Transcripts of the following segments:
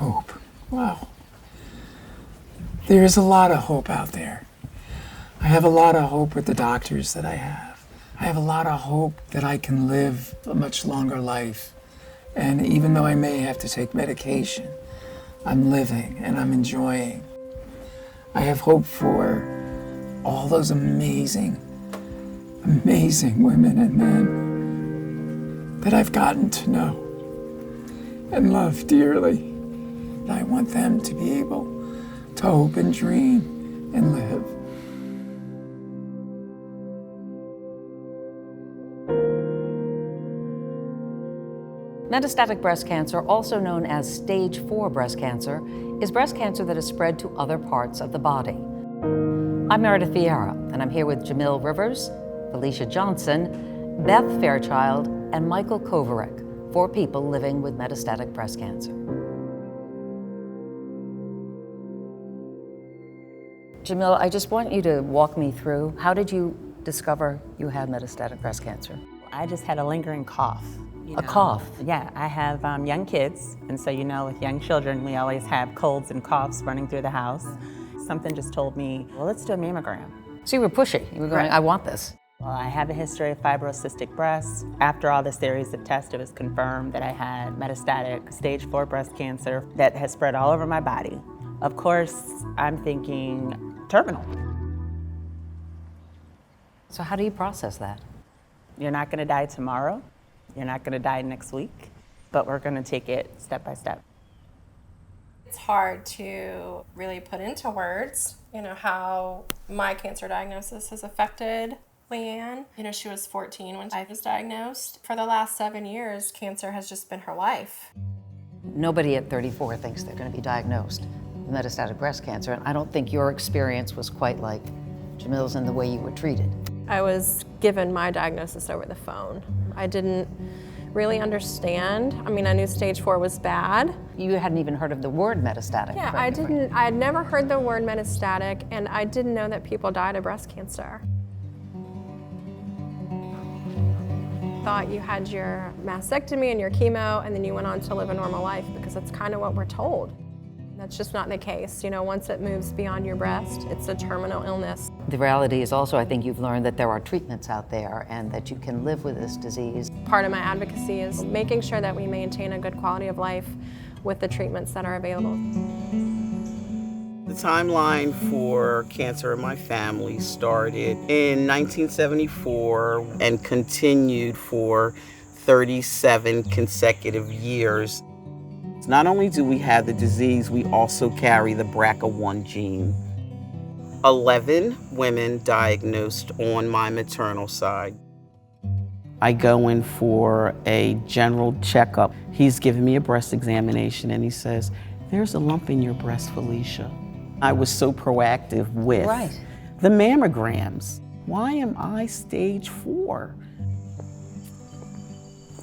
Hope. Wow. There is a lot of hope out there. I have a lot of hope with the doctors that I have. I have a lot of hope that I can live a much longer life. And even though I may have to take medication, I'm living and I'm enjoying. I have hope for all those amazing, amazing women and men that I've gotten to know and love dearly. And I want them to be able to hope and dream and live. Metastatic breast cancer, also known as stage 4 breast cancer, is breast cancer that is spread to other parts of the body. I'm Meredith Vieira, and I'm here with Jamil Rivers, Felicia Johnson, Beth Fairchild, and Michael Kovarik, 4 people living with metastatic breast cancer. Jamil, I just want you to walk me through, how did you discover you had metastatic breast cancer? I just had a lingering cough. A cough? Yeah, I have young kids, and so with young children, we always have colds and coughs running through the house. Something just told me, well, let's do a mammogram. So you were pushy. You were going, Right. I want this. Well, I have a history of fibrocystic breast. After all the series of tests, it was confirmed that I had metastatic stage 4 breast cancer that has spread all over my body. Of course, I'm thinking terminal. So how do you process that? You're not gonna die tomorrow. You're not gonna die next week, but we're gonna take it step by step. It's hard to really put into words, how my cancer diagnosis has affected Leanne. She was 14 when I was diagnosed. For the last 7 years, cancer has just been her life. Nobody at 34 thinks they're going to be diagnosed with metastatic breast cancer, and I don't think your experience was quite like Jamil's in the way you were treated. I was given my diagnosis over the phone. I didn't really understand. I knew stage 4 was bad. You hadn't even heard of the word metastatic. Yeah, correct me if I'm- I had never heard the word metastatic, and I didn't know that people died of breast cancer. Thought you had your mastectomy and your chemo, and then you went on to live a normal life, because that's kind of what we're told. That's just not the case. Once it moves beyond your breast, it's a terminal illness. The reality is also, I think you've learned that there are treatments out there and that you can live with this disease. Part of my advocacy is making sure that we maintain a good quality of life with the treatments that are available. The timeline for cancer in my family started in 1974 and continued for 37 consecutive years. Not only do we have the disease, we also carry the BRCA1 gene. 11 women diagnosed on my maternal side. I go in for a general checkup. He's giving me a breast examination and he says, "There's a lump in your breast, Felicia." I was so proactive with the mammograms. Why am I stage 4?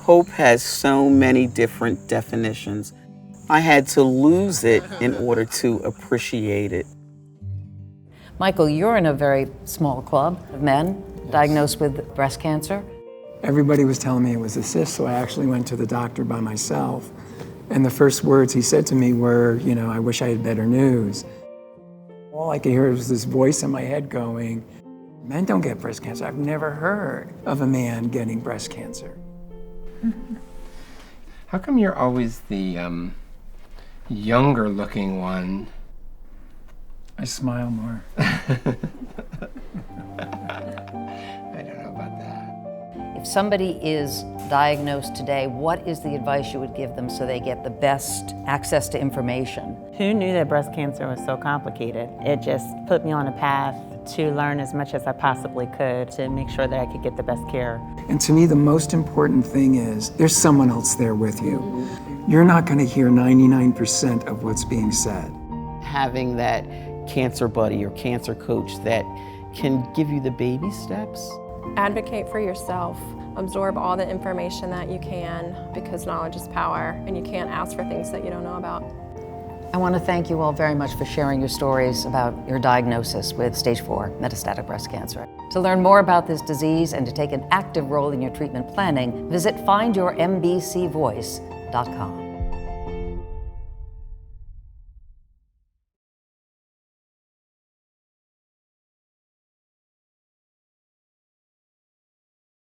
Hope has so many different definitions. I had to lose it in order to appreciate it. Michael, you're in a very small club of men diagnosed with breast cancer. Everybody was telling me it was a cyst, so I actually went to the doctor by myself. And the first words he said to me were, "I wish I had better news." All I could hear was this voice in my head going, "Men don't get breast cancer. I've never heard of a man getting breast cancer." How come you're always the younger looking one? I smile more. I don't know about that. If somebody is diagnosed today, what is the advice you would give them so they get the best access to information? Who knew that breast cancer was so complicated? It just put me on a path to learn as much as I possibly could to make sure that I could get the best care. And to me, the most important thing is there's someone else there with you. You're not going to hear 99% of what's being said. Having that cancer buddy or cancer coach that can give you the baby steps. Advocate for yourself. Absorb all the information that you can, because knowledge is power, and you can't ask for things that you don't know about. I want to thank you all very much for sharing your stories about your diagnosis with stage 4 metastatic breast cancer. To learn more about this disease and to take an active role in your treatment planning, visit findyourmbcvoice.com.